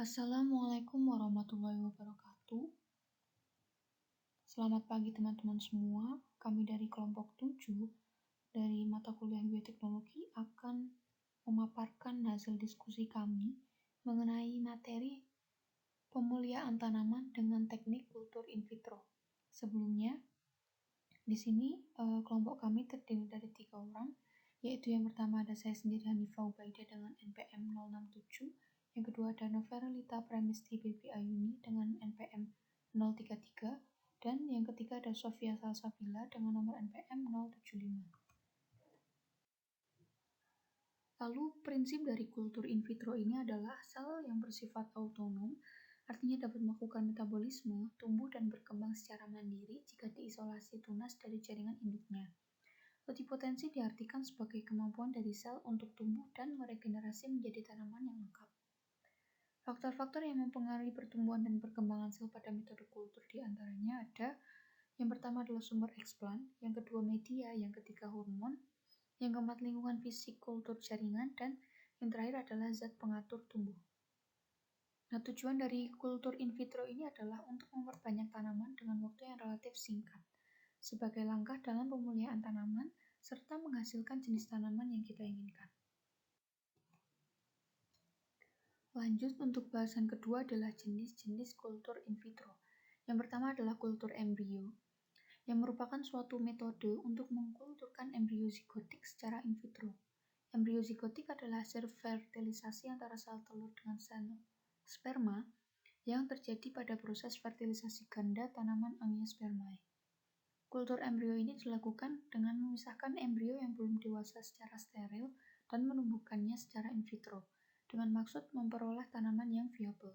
Assalamualaikum warahmatullahi wabarakatuh. Selamat pagi teman-teman semua. Kami dari kelompok 7 dari mata kuliah bioteknologi akan memaparkan hasil diskusi kami mengenai materi pemuliaan tanaman dengan teknik kultur in vitro. Sebelumnya, di sini kelompok kami terdiri dari 3 orang, yaitu yang pertama ada saya sendiri Hanifah Ubaidah dengan NPM 067, yang kedua ada Noverlita Premisti Baby Ayuni dengan NPM 033, dan yang ketiga ada Sofia Salsabila dengan nomor NPM 075. Lalu prinsip dari kultur in vitro ini adalah sel yang bersifat autonom, artinya dapat melakukan metabolisme, tumbuh dan berkembang secara mandiri jika diisolasi tunas dari jaringan induknya. Totipotensi diartikan sebagai kemampuan dari sel untuk tumbuh dan meregenerasi menjadi tanaman yang lengkap. Faktor-faktor yang mempengaruhi pertumbuhan dan perkembangan sel pada metode kultur diantaranya ada yang pertama adalah sumber eksplan, yang kedua media, yang ketiga hormon, yang keempat lingkungan fisik kultur jaringan, dan yang terakhir adalah zat pengatur tumbuh. Nah, tujuan dari kultur in vitro ini adalah untuk memperbanyak tanaman dengan waktu yang relatif singkat, sebagai langkah dalam pemulihan tanaman, serta menghasilkan jenis tanaman yang kita inginkan. Lanjut, untuk bahasan kedua adalah jenis-jenis kultur in vitro. Yang pertama adalah kultur embrio, yang merupakan suatu metode untuk mengkulturkan embrio zigotik secara in vitro. Embrio zigotik adalah hasil fertilisasi antara sel telur dengan sel sperma yang terjadi pada proses fertilisasi ganda tanaman Angiospermae. Kultur embrio ini dilakukan dengan memisahkan embrio yang belum dewasa secara steril dan menumbuhkannya secara in vitro, dengan maksud memperoleh tanaman yang viabel.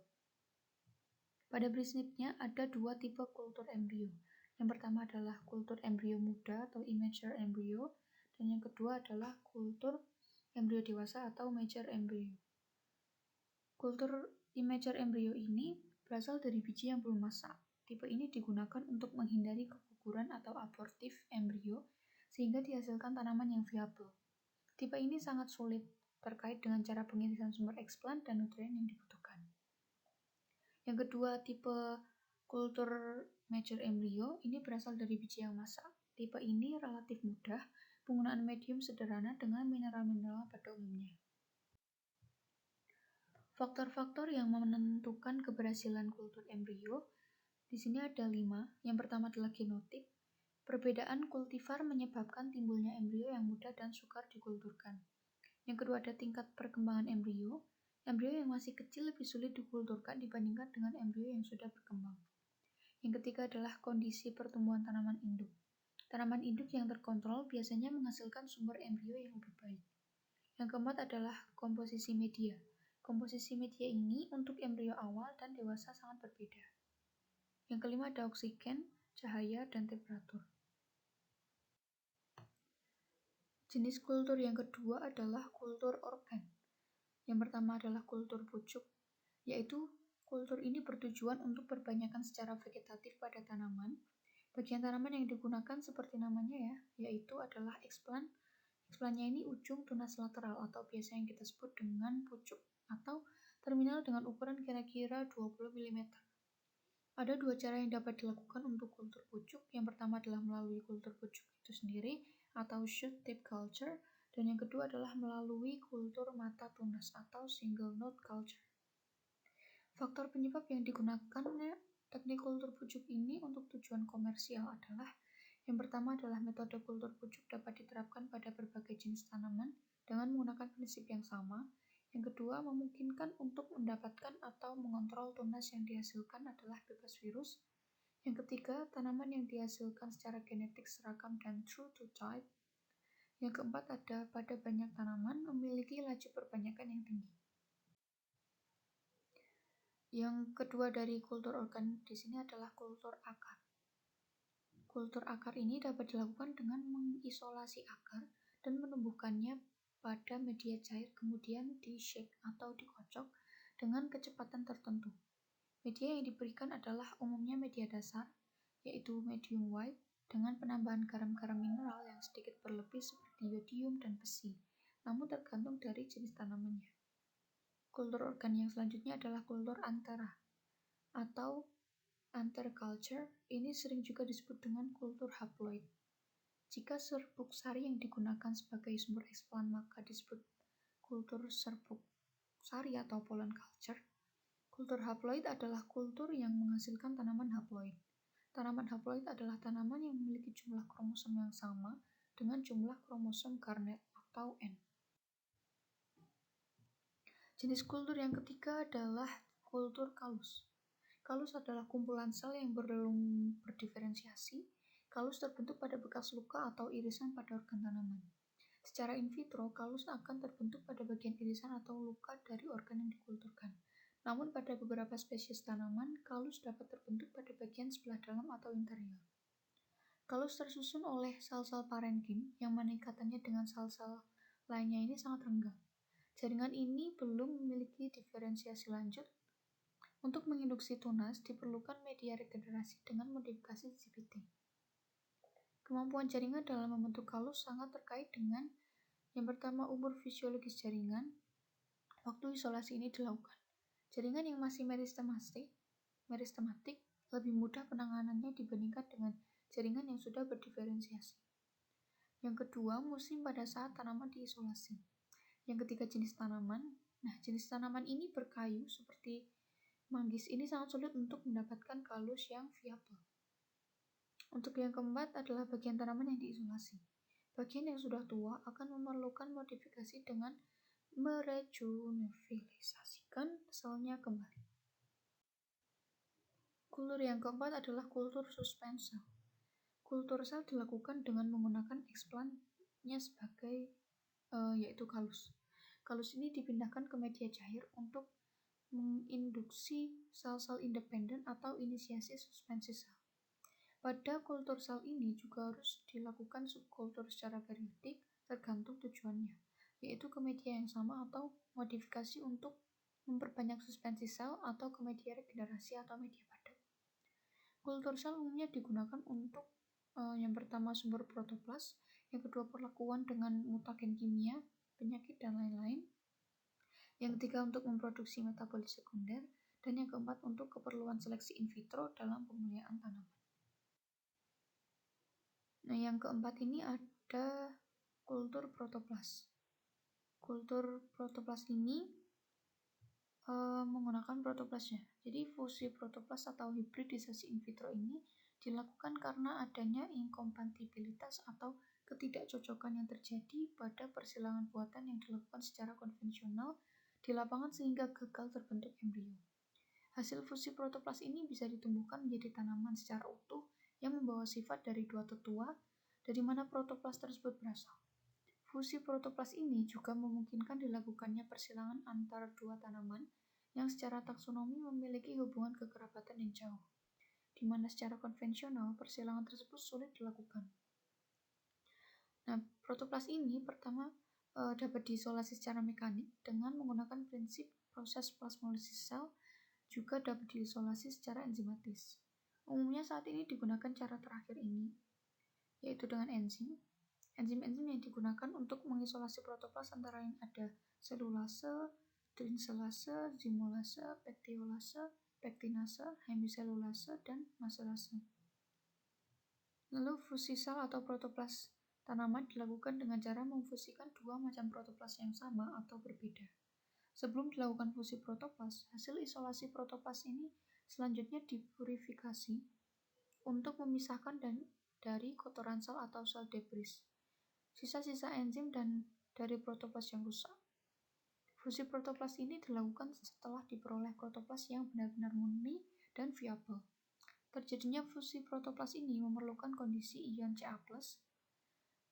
Pada prinsipnya ada dua tipe kultur embrio. Yang pertama adalah kultur embrio muda atau immature embrio, dan yang kedua adalah kultur embrio dewasa atau mature embrio. Kultur immature embrio ini berasal dari biji yang belum masak. Tipe ini digunakan untuk menghindari keguguran atau abortif embrio sehingga dihasilkan tanaman yang viabel. Tipe ini sangat sulit terkait dengan cara pengirisan sumber eksplan dan nutrien yang dibutuhkan. Yang kedua, tipe kultur mature embrio ini berasal dari biji yang masak. Tipe ini relatif mudah, penggunaan medium sederhana dengan mineral-mineral pada umumnya. Faktor-faktor yang menentukan keberhasilan kultur embrio di sini ada 5. Yang pertama adalah genotip. Perbedaan kultivar menyebabkan timbulnya embrio yang mudah dan sukar dikulturkan. Yang kedua ada tingkat perkembangan embrio. Embrio yang masih kecil lebih sulit dikulturkan dibandingkan dengan embrio yang sudah berkembang. Yang ketiga adalah kondisi pertumbuhan tanaman induk. Tanaman induk yang terkontrol biasanya menghasilkan sumber embrio yang lebih baik. Yang keempat adalah komposisi media. Komposisi media ini untuk embrio awal dan dewasa sangat berbeda. Yang kelima ada oksigen, cahaya, dan temperatur. Jenis kultur yang kedua adalah kultur organ. Yang pertama adalah kultur pucuk, yaitu kultur ini bertujuan untuk perbanyakan secara vegetatif pada tanaman. Bagian tanaman yang digunakan seperti namanya yaitu adalah eksplan. Eksplannya ini ujung tunas lateral atau biasa yang kita sebut dengan pucuk atau terminal dengan ukuran kira-kira 20 mm. Ada dua cara yang dapat dilakukan untuk kultur pucuk. Yang pertama adalah melalui kultur pucuk itu sendiri atau shoot tip culture, dan yang kedua adalah melalui kultur mata tunas atau single node culture. Faktor penyebab yang digunakannya teknik kultur pucuk ini untuk tujuan komersial adalah yang pertama adalah metode kultur pucuk dapat diterapkan pada berbagai jenis tanaman dengan menggunakan prinsip yang sama. Yang kedua, memungkinkan untuk mendapatkan atau mengontrol tunas yang dihasilkan adalah bebas virus. Yang ketiga, tanaman yang dihasilkan secara genetik seragam dan true to type. Yang keempat ada pada banyak tanaman memiliki laju perbanyakan yang tinggi. Yang kedua dari kultur organ di sini adalah kultur akar. Kultur akar ini dapat dilakukan dengan mengisolasi akar dan menumbuhkannya pada media cair kemudian di-shake atau dikocok dengan kecepatan tertentu. Media yang diberikan adalah umumnya media dasar, yaitu medium white, dengan penambahan garam-garam mineral yang sedikit berlebih seperti yodium dan besi, namun tergantung dari jenis tanamannya. Kultur organik yang selanjutnya adalah kultur antara atau anterculture. Ini sering juga disebut dengan kultur haploid. Jika serbuk sari yang digunakan sebagai sumber eksplan maka disebut kultur serbuk sari atau pollen culture. Kultur haploid adalah kultur yang menghasilkan tanaman haploid. Tanaman haploid adalah tanaman yang memiliki jumlah kromosom yang sama dengan jumlah kromosom Garnet atau N. Jenis kultur yang ketiga adalah kultur kalus. Kalus adalah kumpulan sel yang belum berdiferensiasi. Kalus terbentuk pada bekas luka atau irisan pada organ tanaman. Secara in vitro, kalus akan terbentuk pada bagian irisan atau luka dari organ yang dikulturkan. Namun pada beberapa spesies tanaman, kalus dapat terbentuk pada bagian sebelah dalam atau interior. Kalus tersusun oleh sel-sel parenkim yang mana ikatannya dengan sel-sel lainnya ini sangat renggang. Jaringan ini belum memiliki diferensiasi lanjut. Untuk menginduksi tunas, diperlukan media regenerasi dengan modifikasi GPT. Kemampuan jaringan dalam membentuk kalus sangat terkait dengan yang pertama, umur fisiologis jaringan. Waktu isolasi ini dilakukan. Jaringan yang masih meristematik lebih mudah penanganannya dibandingkan dengan jaringan yang sudah berdiferensiasi. Yang kedua, musim pada saat tanaman diisolasi. Yang ketiga, jenis tanaman. Nah, jenis tanaman ini berkayu seperti manggis ini sangat sulit untuk mendapatkan kalus yang viabel. Untuk yang keempat adalah bagian tanaman yang diisolasi. Bagian yang sudah tua akan memerlukan modifikasi dengan merejuvenisasikan selnya kembali. Kultur yang keempat adalah kultur suspensel. Kultur sel dilakukan dengan menggunakan eksplannya sebagai yaitu kalus. Kalus ini dipindahkan ke media cair untuk menginduksi sel-sel independen atau inisiasi suspensi sel. Pada kultur sel ini juga harus dilakukan subkultur secara periodik tergantung tujuannya, yaitu ke media yang sama atau modifikasi untuk memperbanyak suspensi sel atau ke media regenerasi atau media padat. Kultur sel umumnya digunakan untuk yang pertama sumber protoplas, yang kedua perlakuan dengan mutagen kimia, penyakit, dan lain-lain. Yang ketiga untuk memproduksi metabolit sekunder, dan yang keempat untuk keperluan seleksi in vitro dalam pemulihan tanaman. Nah, yang keempat ini ada kultur protoplas. Kultur protoplas ini menggunakan protoplasnya. Jadi fusi protoplas atau hibridisasi in vitro ini dilakukan karena adanya inkompatibilitas atau ketidakcocokan yang terjadi pada persilangan buatan yang dilakukan secara konvensional di lapangan sehingga gagal terbentuk embrio. Hasil fusi protoplas ini bisa ditumbuhkan menjadi tanaman secara utuh yang membawa sifat dari dua tetua dari mana protoplas tersebut berasal. Fusi protoplas ini juga memungkinkan dilakukannya persilangan antara dua tanaman yang secara taksonomi memiliki hubungan kekerabatan yang jauh, di mana secara konvensional persilangan tersebut sulit dilakukan. Nah, protoplas ini pertama dapat diisolasi secara mekanik dengan menggunakan prinsip proses plasmolisis sel, juga dapat diisolasi secara enzimatis. Umumnya saat ini digunakan cara terakhir ini, yaitu dengan enzim. Enzim-enzim yang digunakan untuk mengisolasi protoplas antara lain ada selulase, trinselase, zymolase, pektiolase, pektinase, hemiselulase, dan maserase. Lalu fusi sel atau protoplas tanaman dilakukan dengan cara memfusikan dua macam protoplas yang sama atau berbeda. Sebelum dilakukan fusi protoplas, hasil isolasi protoplas ini selanjutnya dipurifikasi untuk memisahkan dari kotoran sel atau sel debris, sisa-sisa enzim dan dari protoplas yang rusak. Fusi protoplas ini dilakukan setelah diperoleh protoplas yang benar-benar murni dan viabel. Terjadinya fusi protoplas ini memerlukan kondisi ion Ca+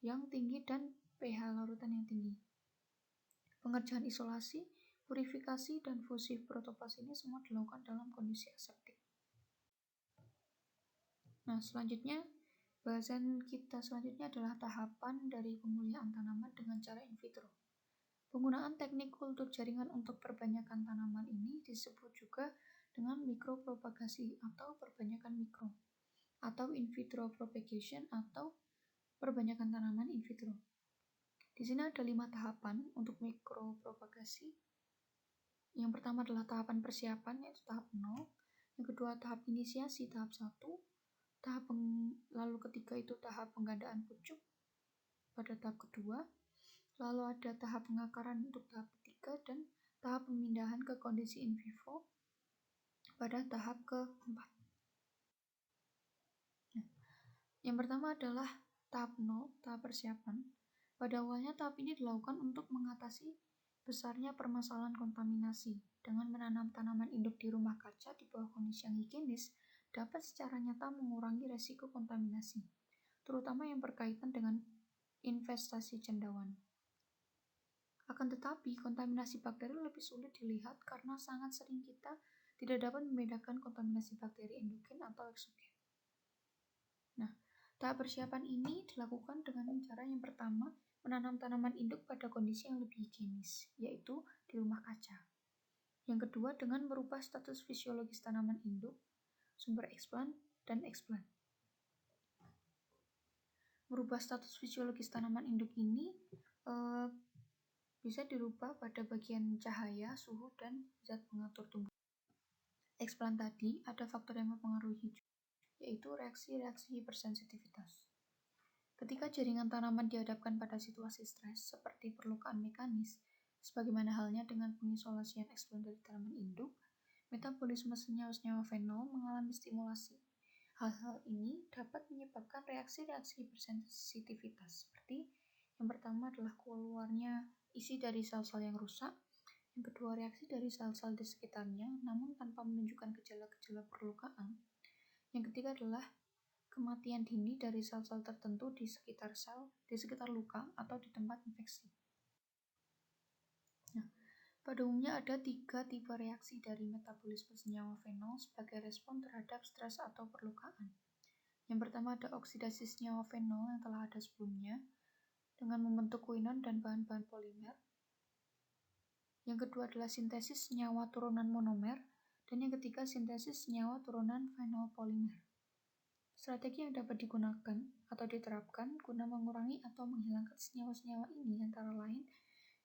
yang tinggi dan pH larutan yang tinggi. Pengerjaan isolasi, purifikasi, dan fusi protoplas ini semua dilakukan dalam kondisi aseptik. Nah, selanjutnya bahasan kita selanjutnya adalah tahapan dari pemulihan tanaman dengan cara in vitro. Penggunaan teknik kultur jaringan untuk perbanyakan tanaman ini disebut juga dengan mikropropagasi atau perbanyakan mikro, atau in vitro propagation atau perbanyakan tanaman in vitro. Di sini ada 5 tahapan untuk mikropropagasi. Yang pertama adalah tahapan persiapan, yaitu tahap 0. Yang kedua tahap inisiasi, tahap 1. Lalu ketiga itu tahap penggandaan pucuk pada tahap kedua. Lalu ada tahap pengakaran untuk tahap ketiga dan tahap pemindahan ke kondisi in vivo pada tahap keempat. Yang pertama adalah tahap 0, tahap persiapan. Pada awalnya tahap ini dilakukan untuk mengatasi besarnya permasalahan kontaminasi. Dengan menanam tanaman induk di rumah kaca di bawah kondisi yang higienis dapat secara nyata mengurangi resiko kontaminasi, terutama yang berkaitan dengan investasi cendawan. Akan tetapi, kontaminasi bakteri lebih sulit dilihat karena sangat sering kita tidak dapat membedakan kontaminasi bakteri endogen atau eksogen. Nah, tahap persiapan ini dilakukan dengan cara yang pertama, menanam tanaman induk pada kondisi yang lebih higienis, yaitu di rumah kaca. Yang kedua, dengan merubah status fisiologis tanaman induk, sumber eksplan, dan eksplan. Merubah status fisiologis tanaman induk ini bisa dirubah pada bagian cahaya, suhu, dan zat pengatur tumbuh. Eksplan tadi ada faktor yang mempengaruhi, yaitu reaksi-reaksi hipersensitivitas. Ketika jaringan tanaman dihadapkan pada situasi stres seperti perlukaan mekanis, sebagaimana halnya dengan pengisolasian eksplan dari tanaman induk, metabolisme senyawa-senyawa fenol mengalami stimulasi. Hal-hal ini dapat menyebabkan reaksi-reaksi hipersensitivitas, seperti yang pertama adalah keluarnya isi dari sel-sel yang rusak, yang kedua reaksi dari sel-sel di sekitarnya namun tanpa menunjukkan gejala-gejala perlukaan, yang ketiga adalah kematian dini dari sel-sel tertentu di sekitar luka atau di tempat infeksi. Nah, pada umumnya ada 3 tipe reaksi dari metabolisme senyawa fenol sebagai respon terhadap stres atau perlukaan. Yang pertama ada oksidasi senyawa fenol yang telah ada sebelumnya dengan membentuk kuinon dan bahan-bahan polimer. Yang kedua adalah sintesis senyawa turunan monomer, dan yang ketiga sintesis senyawa turunan fenolpolimer. Strategi yang dapat digunakan atau diterapkan guna mengurangi atau menghilangkan senyawa-senyawa ini antara lain,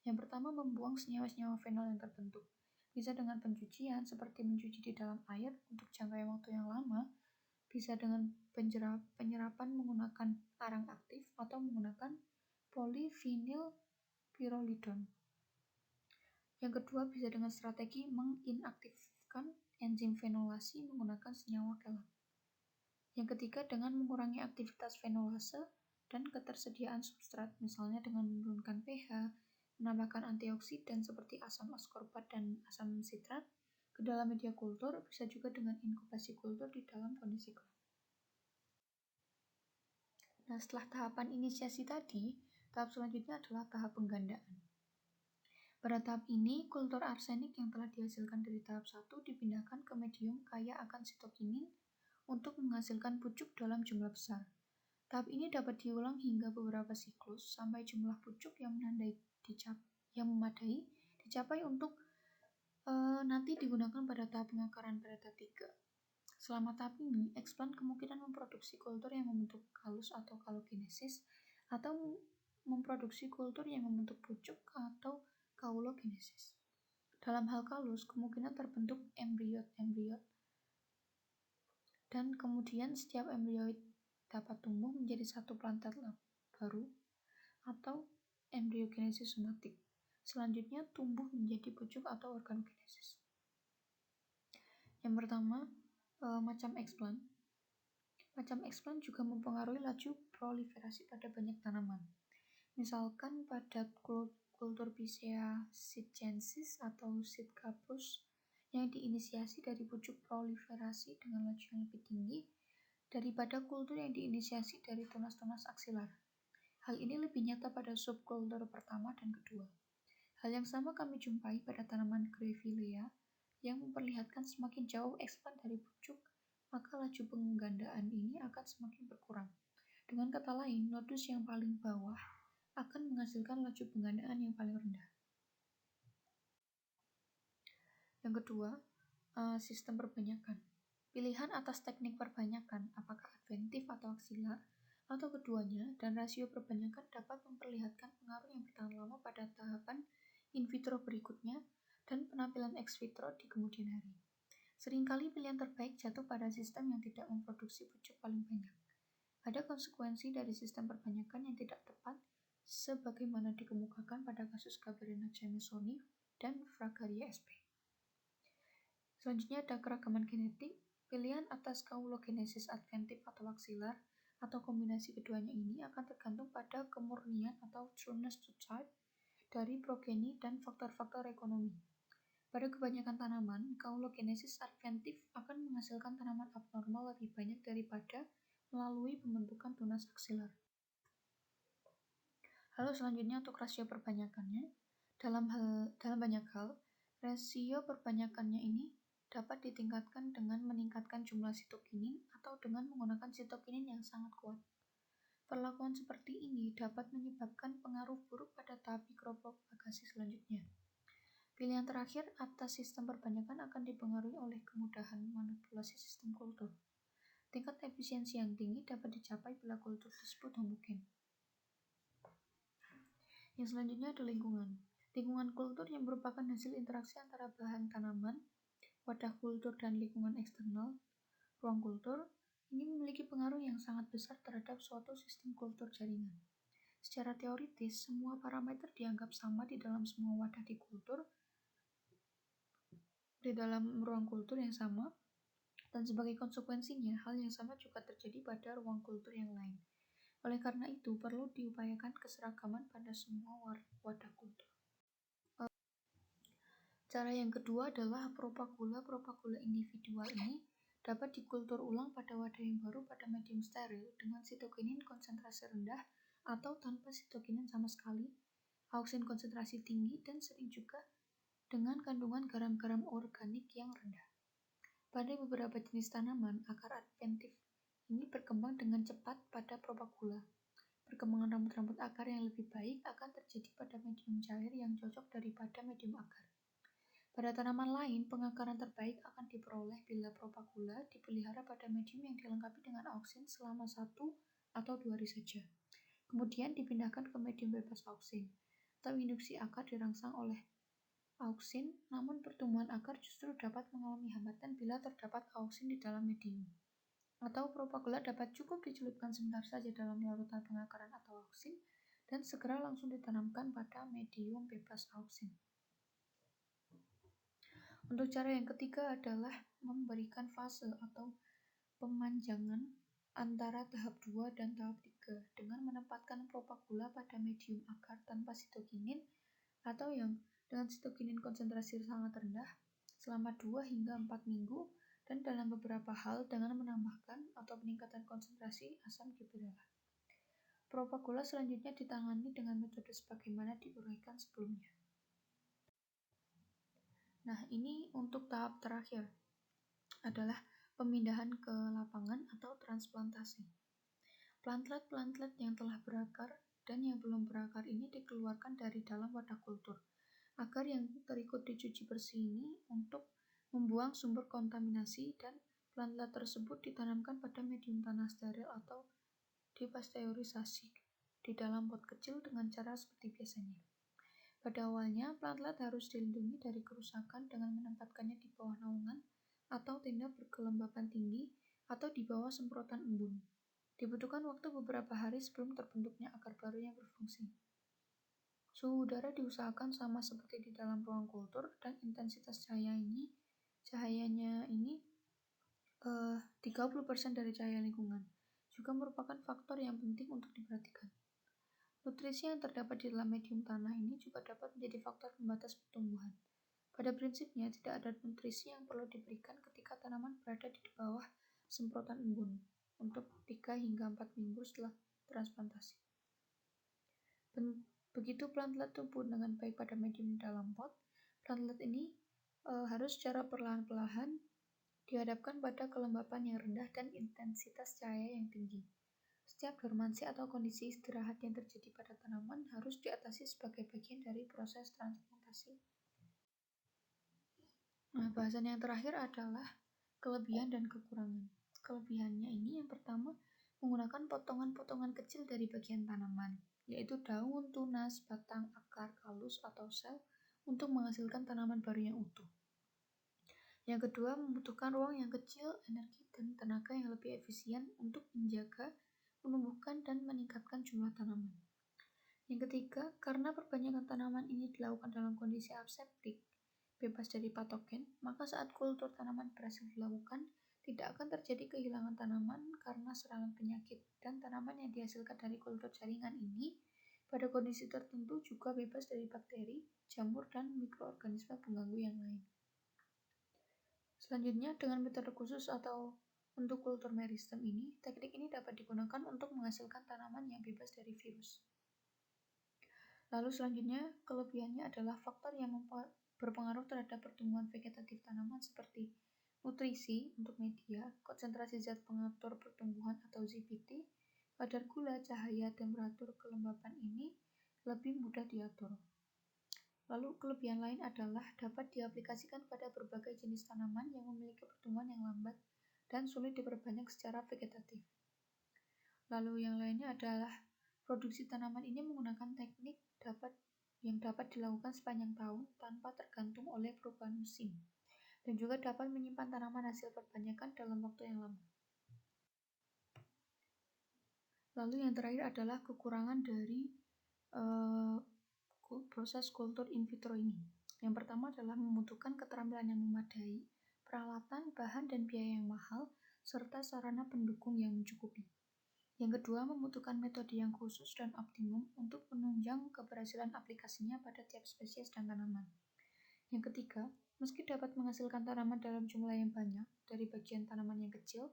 yang pertama membuang senyawa-senyawa fenol yang terbentuk. Bisa dengan pencucian seperti mencuci di dalam air untuk jangka waktu yang lama, bisa dengan penyerapan menggunakan arang aktif atau menggunakan polyvinyl pyrrolidone. Yang kedua bisa dengan strategi menginaktifkan enzim fenolase menggunakan senyawa kelat. Yang ketiga dengan mengurangi aktivitas fenolase dan ketersediaan substrat, misalnya dengan menurunkan pH, menambahkan antioksidan seperti asam askorbat dan asam sitrat ke dalam media kultur, bisa juga dengan inkubasi kultur di dalam kondisi gelap. Nah, setelah tahapan inisiasi tadi, tahap selanjutnya adalah tahap penggandaan. Pada tahap ini, kultur arsenik yang telah dihasilkan dari tahap 1 dipindahkan ke medium kaya akan sitokinin untuk menghasilkan pucuk dalam jumlah besar. Tahap ini dapat diulang hingga beberapa siklus sampai jumlah pucuk yang memadai dicapai untuk nanti digunakan pada tahap pengakaran pada tahap 3. Selama tahap ini, eksplan kemungkinan memproduksi kultur yang membentuk kalus atau kalogenesis, atau memproduksi kultur yang membentuk pucuk atau kaulogenesis. Dalam hal kalus, kemungkinan terbentuk embriot-embriot, dan kemudian setiap embrioid dapat tumbuh menjadi satu plantet baru, atau embriogenesis somatik. Selanjutnya, tumbuh menjadi pucuk atau organogenesis. Yang pertama, macam eksplan. Macam eksplan juga mempengaruhi laju proliferasi pada banyak tanaman. Misalkan pada kultur Picea sitchensis atau Sitcaprus yang diinisiasi dari pucuk proliferasi dengan laju yang lebih tinggi daripada kultur yang diinisiasi dari tunas-tunas aksilar. Hal ini lebih nyata pada subkultur pertama dan kedua. Hal yang sama kami jumpai pada tanaman Grevillea yang memperlihatkan semakin jauh eksplan dari pucuk, maka laju penggandaan ini akan semakin berkurang. Dengan kata lain, nodus yang paling bawah akan menghasilkan laju penggandaan yang paling rendah. Yang kedua, sistem perbanyakan. Pilihan atas teknik perbanyakan, apakah adventif atau aksilar, atau keduanya, dan rasio perbanyakan dapat memperlihatkan pengaruh yang bertahan lama pada tahapan in vitro berikutnya, dan penampilan keterampilan ex vitro di kemudian hari. Seringkali pilihan terbaik jatuh pada sistem yang tidak memproduksi pucuk paling banyak. Ada konsekuensi dari sistem perbanyakan yang tidak tepat, sebagaimana dikemukakan pada kasus Gabarina Jamesoni dan Fragaria sp. Selanjutnya ada keragaman genetik. Pilihan atas kaulogenesis adventif atau aksilar, atau kombinasi keduanya ini akan tergantung pada kemurnian atau trueness to type dari progeni dan faktor-faktor ekonomi. Pada kebanyakan tanaman, kaulogenesis adventif akan menghasilkan tanaman abnormal lebih banyak daripada melalui pembentukan tunas aksilar. Lalu selanjutnya untuk rasio perbanyakannya. Dalam banyak hal, rasio perbanyakannya ini dapat ditingkatkan dengan meningkatkan jumlah sitokinin atau dengan menggunakan sitokinin yang sangat kuat. Perlakuan seperti ini dapat menyebabkan pengaruh buruk pada tahap mikropropagasi selanjutnya. Pilihan terakhir atas sistem perbanyakan akan dipengaruhi oleh kemudahan manipulasi sistem kultur. Tingkat efisiensi yang tinggi dapat dicapai bila kultur tersebut homogen. Yang selanjutnya ada lingkungan. Lingkungan kultur yang merupakan hasil interaksi antara bahan tanaman, wadah kultur dan lingkungan eksternal, ruang kultur, ini memiliki pengaruh yang sangat besar terhadap suatu sistem kultur jaringan. Secara teoritis, semua parameter dianggap sama di dalam semua wadah di dalam ruang kultur yang sama, dan sebagai konsekuensinya, hal yang sama juga terjadi pada ruang kultur yang lain. Oleh karena itu, perlu diupayakan keseragaman pada semua wadah kultur. Cara yang kedua adalah propagula. Propagula individual ini dapat dikultur ulang pada wadah yang baru pada medium steril dengan sitokinin konsentrasi rendah atau tanpa sitokinin sama sekali, auksin konsentrasi tinggi, dan sering juga dengan kandungan garam-garam organik yang rendah. Pada beberapa jenis tanaman, akar adventif ini berkembang dengan cepat pada propagula. Perkembangan rambut-rambut akar yang lebih baik akan terjadi pada medium cair yang cocok daripada medium agar. Pada tanaman lain, pengakaran terbaik akan diperoleh bila propagula dipelihara pada medium yang dilengkapi dengan auksin selama 1 atau 2 hari saja. Kemudian dipindahkan ke medium bebas auksin, atau induksi akar dirangsang oleh auksin, namun pertumbuhan akar justru dapat mengalami hambatan bila terdapat auksin di dalam medium. Atau propagula dapat cukup dicelupkan sebentar saja dalam larutan pengakaran atau auksin, dan segera langsung ditanamkan pada medium bebas auksin. Untuk cara yang ketiga adalah memberikan fase atau pemanjangan antara tahap 2 dan tahap 3 dengan menempatkan propagula pada medium akar tanpa sitokinin atau yang dengan sitokinin konsentrasi sangat rendah selama 2 hingga 4 minggu, dan dalam beberapa hal dengan menambahkan atau peningkatan konsentrasi asam gibberella. Propagula selanjutnya ditangani dengan metode sebagaimana diuraikan sebelumnya. Nah, ini untuk tahap terakhir adalah pemindahan ke lapangan atau transplantasi. Plantlet-plantlet yang telah berakar dan yang belum berakar ini dikeluarkan dari dalam wadah kultur. Akar yang terikut dicuci bersih ini untuk membuang sumber kontaminasi, dan plantlet tersebut ditanamkan pada medium tanah steril atau dipasteurisasi di dalam pot kecil dengan cara seperti biasanya. Pada awalnya, plantlet harus dilindungi dari kerusakan dengan menempatkannya di bawah naungan atau tenda berkelembapan tinggi atau di bawah semprotan embun. Dibutuhkan waktu beberapa hari sebelum terbentuknya akar baru yang berfungsi. Suhu udara diusahakan sama seperti di dalam ruang kultur, dan intensitas cahayanya ini 30% dari cahaya lingkungan juga merupakan faktor yang penting untuk diperhatikan. Nutrisi yang terdapat di dalam medium tanah ini juga dapat menjadi faktor pembatas pertumbuhan. Pada prinsipnya, tidak ada nutrisi yang perlu diberikan ketika tanaman berada di bawah semprotan embun untuk 3 hingga 4 minggu setelah transplantasi. Begitu plantlet tumbuh dengan baik pada medium dalam pot, plantlet ini harus secara perlahan-lahan dihadapkan pada kelembapan yang rendah dan intensitas cahaya yang tinggi. Setiap dormansi atau kondisi istirahat yang terjadi pada tanaman harus diatasi sebagai bagian dari proses transplantasi. Nah, bahasan yang terakhir adalah kelebihan dan kekurangan. Kelebihannya ini yang pertama, menggunakan potongan-potongan kecil dari bagian tanaman, yaitu daun, tunas, batang, akar, kalus, atau sel untuk menghasilkan tanaman baru yang utuh. Yang kedua, membutuhkan ruang yang kecil, energi, dan tenaga yang lebih efisien untuk menjaga, menumbuhkan, dan meningkatkan jumlah tanaman. Yang ketiga, karena perbanyakan tanaman ini dilakukan dalam kondisi aseptik, bebas dari patogen, maka saat kultur tanaman berhasil dilakukan, tidak akan terjadi kehilangan tanaman karena serangan penyakit, dan tanaman yang dihasilkan dari kultur jaringan ini pada kondisi tertentu juga bebas dari bakteri, jamur, dan mikroorganisme pengganggu yang lain. Selanjutnya, dengan metode khusus atau untuk kultur meristem ini, teknik ini dapat digunakan untuk menghasilkan tanaman yang bebas dari virus. Lalu selanjutnya, kelebihannya adalah faktor yang berpengaruh terhadap pertumbuhan vegetatif tanaman seperti nutrisi untuk media, konsentrasi zat pengatur pertumbuhan atau ZPT, kadar gula, cahaya, temperatur, kelembapan ini lebih mudah diatur. Lalu kelebihan lain adalah dapat diaplikasikan pada berbagai jenis tanaman yang memiliki pertumbuhan yang lambat dan sulit diperbanyak secara vegetatif. Lalu yang lainnya adalah produksi tanaman ini menggunakan teknik yang dapat dilakukan sepanjang tahun tanpa tergantung oleh perubahan musim, dan juga dapat menyimpan tanaman hasil perbanyakan dalam waktu yang lama. Lalu yang terakhir adalah kekurangan dari proses kultur in vitro ini. Yang pertama adalah membutuhkan keterampilan yang memadai, peralatan, bahan, dan biaya yang mahal, serta sarana pendukung yang mencukupi. Yang kedua, membutuhkan metode yang khusus dan optimum untuk menunjang keberhasilan aplikasinya pada tiap spesies dan tanaman. Yang ketiga, meski dapat menghasilkan tanaman dalam jumlah yang banyak dari bagian tanaman yang kecil,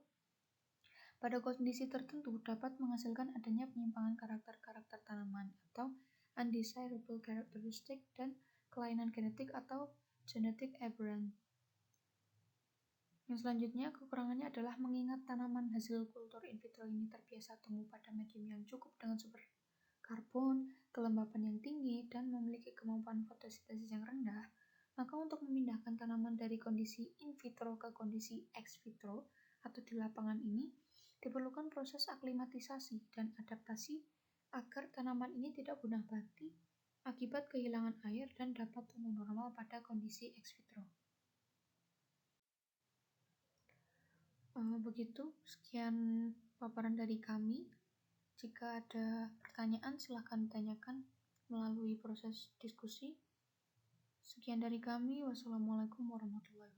pada kondisi tertentu dapat menghasilkan adanya penyimpangan karakter-karakter tanaman atau undesirable characteristic dan kelainan genetik atau genetic aberrant. Yang selanjutnya, kekurangannya adalah mengingat tanaman hasil kultur in vitro ini terbiasa tumbuh pada medium yang cukup dengan sumber karbon, kelembapan yang tinggi, dan memiliki kemampuan fotosintesis yang rendah, maka untuk memindahkan tanaman dari kondisi in vitro ke kondisi ex vitro atau di lapangan ini, diperlukan proses aklimatisasi dan adaptasi agar tanaman ini tidak punah mati akibat kehilangan air dan dapat tumbuh normal pada kondisi ex vitro. Begitu, sekian paparan dari kami. Jika ada pertanyaan, silakan tanyakan melalui proses diskusi. Sekian dari kami. Wassalamualaikum warahmatullahi wabarakatuh.